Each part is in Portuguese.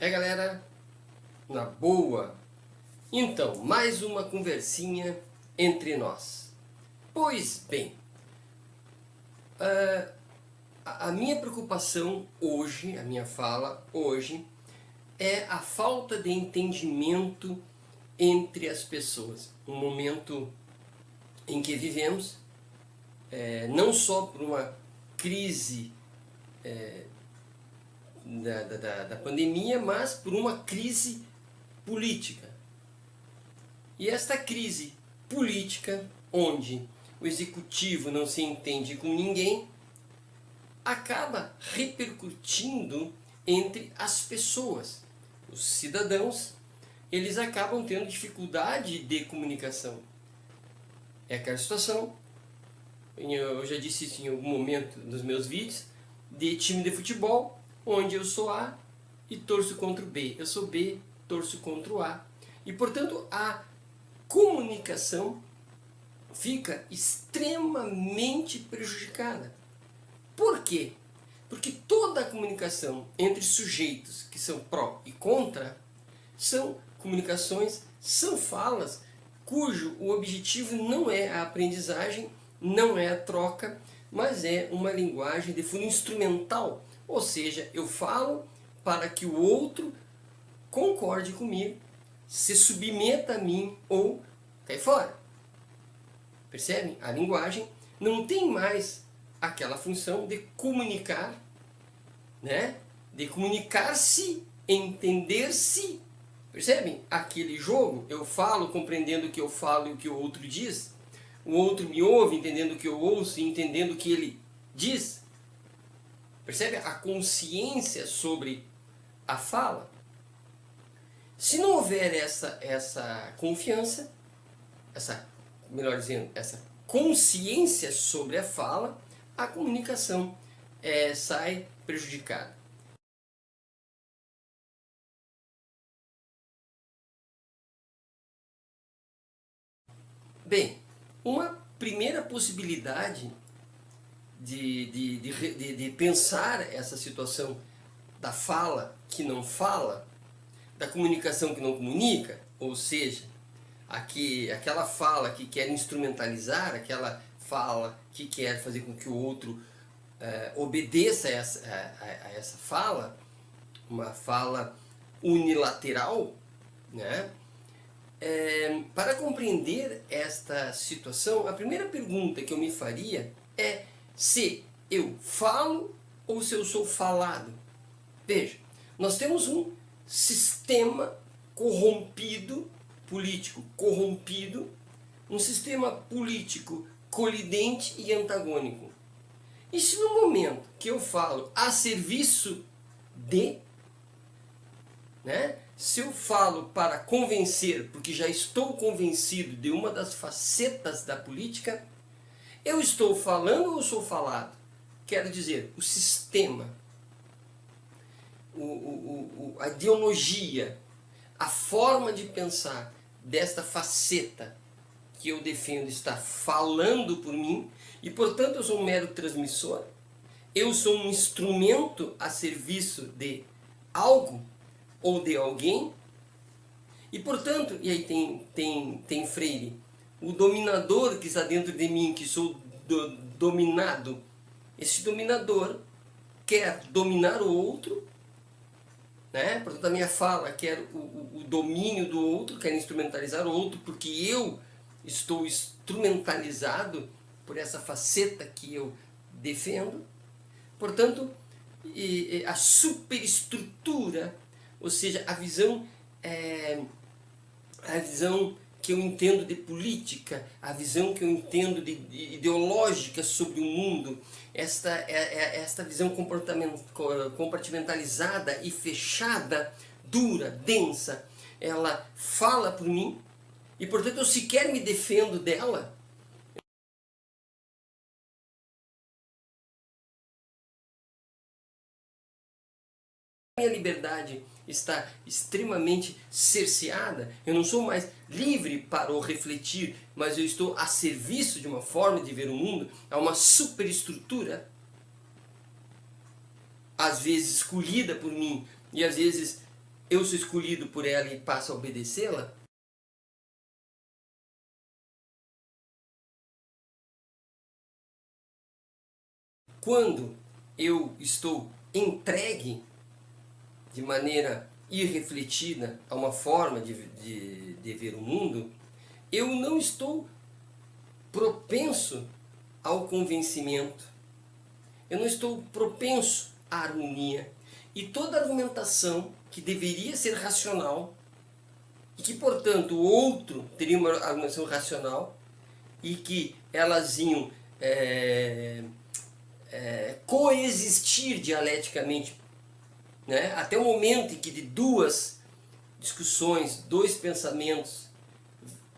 É, galera, na boa. Então, mais uma conversinha entre nós. Pois bem, a minha preocupação hoje, a minha fala hoje, é a falta de entendimento entre as pessoas. Um momento em que vivemos, não só por uma crise da pandemia, mas por uma crise política. E esta crise política, onde o executivo não se entende com ninguém, acaba repercutindo entre as pessoas. Os cidadãos, eles acabam tendo dificuldade de comunicação. É aquela situação, eu já disse isso em algum momento dos meus vídeos, de time de futebol, onde eu sou A e torço contra o B. Eu sou B, torço contra o A. E, portanto, a comunicação fica extremamente prejudicada. Por quê? Porque toda a comunicação entre sujeitos que são pró e contra são comunicações, são falas cujo o objetivo não é a aprendizagem, não é a troca, mas é uma linguagem de fundo instrumental. Ou seja, eu falo para que o outro concorde comigo, se submeta a mim ou cai fora. Percebem? A linguagem não tem mais aquela função de comunicar, né? De comunicar-se, entender-se. Percebem? Aquele jogo, eu falo compreendendo o que eu falo e o que o outro diz. O outro me ouve entendendo o que eu ouço e entendendo o que ele diz. Percebe a consciência sobre a fala? Se não houver essa confiança, melhor dizendo, essa consciência sobre a fala, a comunicação sai prejudicada. Bem, uma primeira possibilidade de pensar essa situação da fala que não fala, da comunicação que não comunica, ou seja, aquela fala que quer instrumentalizar, aquela fala que quer fazer com que o outro obedeça a essa fala, uma fala unilateral, né? Para compreender esta situação, a primeira pergunta que eu me faria é se eu falo ou se eu sou falado. Veja, nós temos um sistema corrompido, político corrompido, um sistema político colidente e antagônico. E se no momento que eu falo a serviço de, né, se eu falo para convencer, porque já estou convencido de uma das facetas da política, eu estou falando ou sou falado? Quero dizer, o sistema, a ideologia, a forma de pensar desta faceta que eu defendo está falando por mim e, portanto, eu sou um mero transmissor, eu sou um instrumento a serviço de algo ou de alguém e, portanto, e aí tem Freire, o dominador que está dentro de mim, que sou dominado, esse dominador quer dominar o outro, né? Portanto, a minha fala quer o domínio do outro, quer instrumentalizar o outro, porque eu estou instrumentalizado por essa faceta que eu defendo. Portanto, a superestrutura, ou seja, a visão que eu entendo de política, a visão que eu entendo de ideológica sobre o mundo, esta visão compartimentalizada e fechada, dura, densa, ela fala por mim e, portanto, eu sequer me defendo dela. Minha liberdade está extremamente cerceada, eu não sou mais livre para o refletir, mas eu estou a serviço de uma forma de ver o mundo, a uma superestrutura, às vezes escolhida por mim e às vezes eu sou escolhido por ela e passo a obedecê-la? Quando eu estou entregue de maneira irrefletida a uma forma de ver o mundo, eu não estou propenso ao convencimento, eu não estou propenso à harmonia. E toda argumentação que deveria ser racional, e que, portanto, o outro teria uma argumentação racional, e que elas iam coexistir dialeticamente, né? Até o momento em que de duas discussões, dois pensamentos,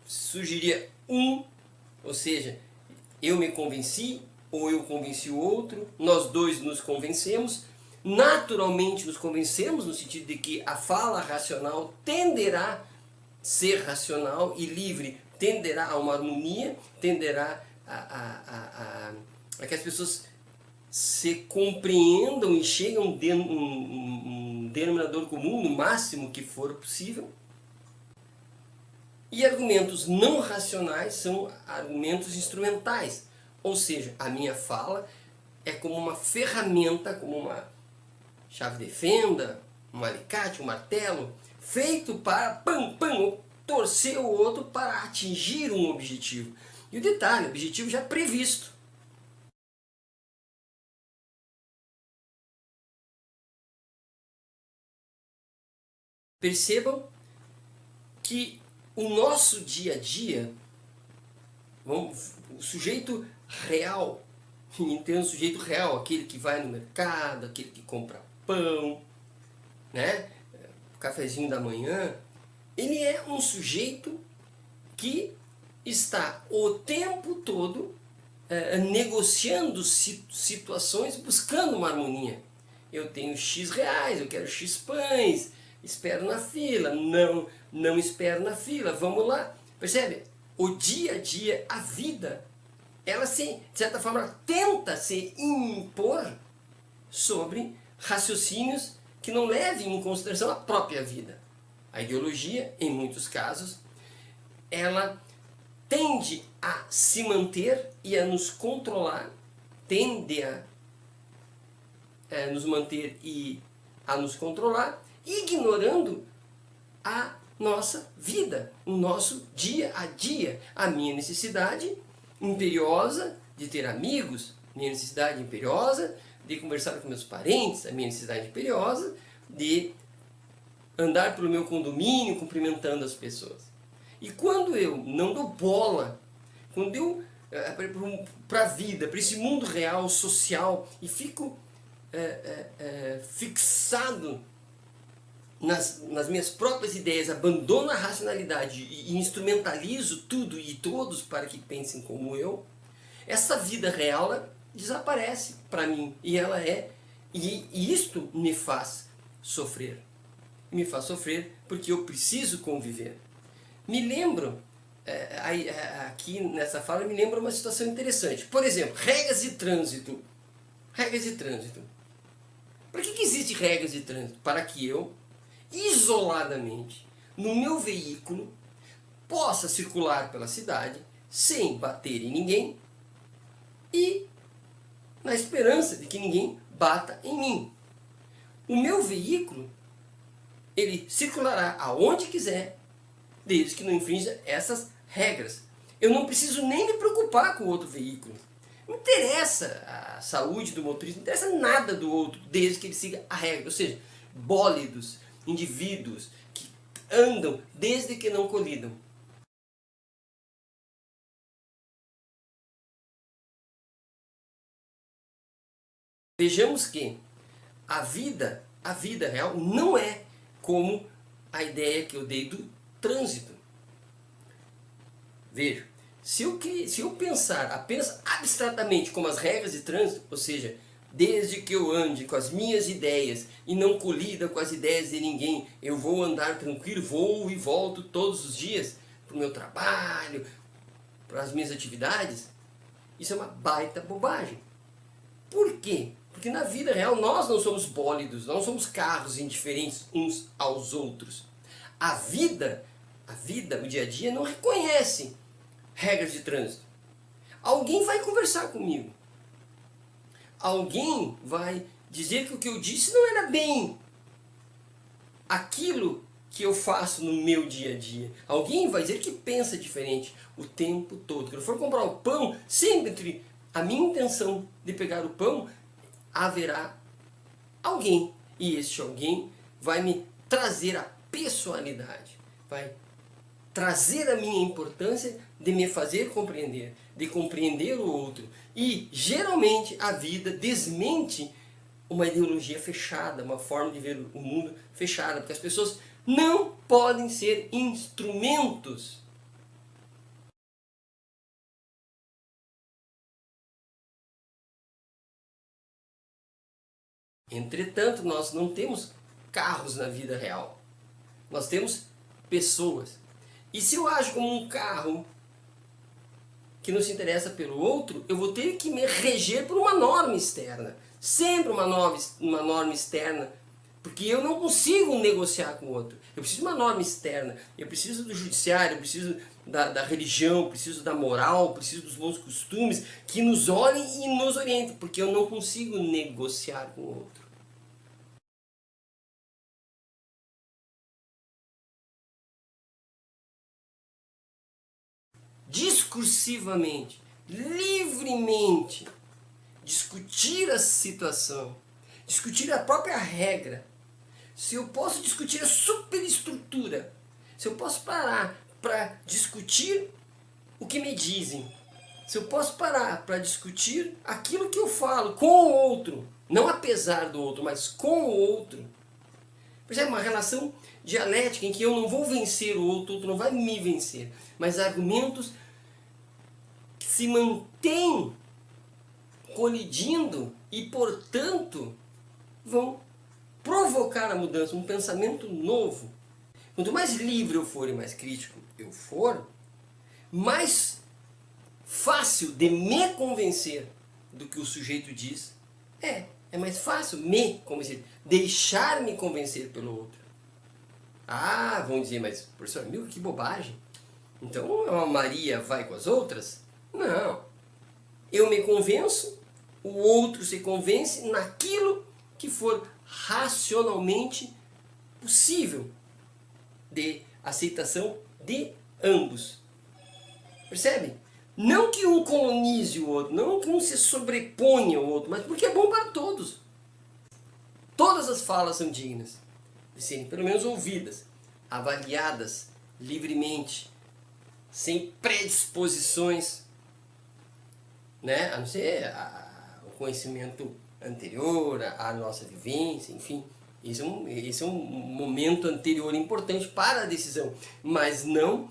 surgiria um, ou seja, eu me convenci, ou eu convenci o outro, nós dois nos convencemos, naturalmente nos convencemos, no sentido de que a fala racional tenderá a ser racional e livre, tenderá a uma harmonia, tenderá a que as pessoas se compreendam e cheguem a um denominador comum, no máximo que for possível. E argumentos não racionais são argumentos instrumentais, ou seja, a minha fala é como uma ferramenta, como uma chave de fenda, um alicate, um martelo, feito para torcer o outro para atingir um objetivo. E o detalhe, o objetivo já previsto. Percebam que o nosso dia a dia, o sujeito real, entendo o sujeito real, aquele que vai no mercado, aquele que compra pão, né, o cafezinho da manhã, ele é um sujeito que está o tempo todo negociando situações, buscando uma harmonia. Eu tenho X reais, eu quero X pães, espero na fila, não espero na fila, vamos lá. Percebe? O dia a dia, a vida, ela se, de certa forma, tenta se impor sobre raciocínios que não levem em consideração a própria vida. A ideologia, em muitos casos, ela tende a se manter e a nos controlar, tende a nos manter e a nos controlar, ignorando a nossa vida, o nosso dia a dia, a minha necessidade imperiosa de ter amigos, minha necessidade imperiosa de conversar com meus parentes, a minha necessidade imperiosa de andar pelo meu condomínio cumprimentando as pessoas. E quando eu não dou bola, quando eu para a vida, para esse mundo real, social, e fico fixado nas minhas próprias ideias, abandono a racionalidade e instrumentalizo tudo e todos para que pensem como eu, essa vida real ela desaparece para mim. E ela e isto me faz sofrer. Me faz sofrer porque eu preciso conviver. Me lembro, aqui nessa fala, me lembra uma situação interessante. Por exemplo, regras de trânsito. Regras de trânsito. Para que existe regras de trânsito? Para que eu, isoladamente, no meu veículo, possa circular pela cidade sem bater em ninguém e na esperança de que ninguém bata em mim. O meu veículo, ele circulará aonde quiser, desde que não infrinja essas regras. Eu não preciso nem me preocupar com o outro veículo. Não interessa a saúde do motorista, não interessa nada do outro, desde que ele siga a regra. Ou seja, bólidos, indivíduos que andam desde que não colidam. Vejamos que a vida real não é como a ideia que eu dei do trânsito. Veja, se eu pensar apenas abstratamente como as regras de trânsito, ou seja, desde que eu ande com as minhas ideias e não colida com as ideias de ninguém, eu vou andar tranquilo, vou e volto todos os dias para o meu trabalho, para as minhas atividades, isso é uma baita bobagem. Por quê? Porque na vida real nós não somos bólidos, não somos carros indiferentes uns aos outros. A vida, o dia a dia, não reconhece regras de trânsito. Alguém vai conversar comigo. Alguém vai dizer que o que eu disse não era bem aquilo que eu faço no meu dia a dia. Alguém vai dizer que pensa diferente o tempo todo. Quando eu for comprar o pão, sempre entre a minha intenção de pegar o pão, haverá alguém. E este alguém vai me trazer a pessoalidade. Vai trazer a minha importância de me fazer compreender, de compreender o outro. E geralmente a vida desmente uma ideologia fechada, uma forma de ver o mundo fechada, porque as pessoas não podem ser instrumentos. Entretanto, nós não temos carros na vida real. Nós temos pessoas. E se eu ajo como um carro que não se interessa pelo outro, eu vou ter que me reger por uma norma externa. Sempre uma norma externa. Porque eu não consigo negociar com o outro. Eu preciso de uma norma externa. Eu preciso do judiciário, eu preciso da religião, eu preciso da moral, eu preciso dos bons costumes que nos olhem e nos orientem. Porque eu não consigo negociar com o outro. Discursivamente, livremente, discutir a situação, discutir a própria regra. Se eu posso discutir a superestrutura, se eu posso parar para discutir o que me dizem, se eu posso parar para discutir aquilo que eu falo com o outro, não apesar do outro, mas com o outro. Por exemplo, uma relação dialética em que eu não vou vencer o outro não vai me vencer, mas argumentos que se mantêm colidindo e, portanto, vão provocar a mudança, um pensamento novo. Quanto mais livre eu for e mais crítico eu for, mais fácil de me convencer do que o sujeito diz é mais fácil me convencer, deixar-me convencer pelo outro. Ah, vão dizer, mas professor amigo, que bobagem. Então a Maria vai com as outras? Não. Eu me convenço, o outro se convence naquilo que for racionalmente possível de aceitação de ambos. Percebe? Não que um colonize o outro, não que um se sobreponha ao outro, mas porque é bom para todos. Todas as falas são dignas de serem pelo menos ouvidas, avaliadas livremente, sem predisposições, né? A não ser o conhecimento anterior, a nossa vivência, enfim. Esse é um momento anterior importante para a decisão, mas não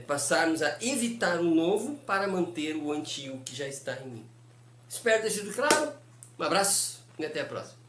passarmos a evitar o novo para manter o antigo que já está em mim. Espero ter sido claro. Um abraço e até a próxima.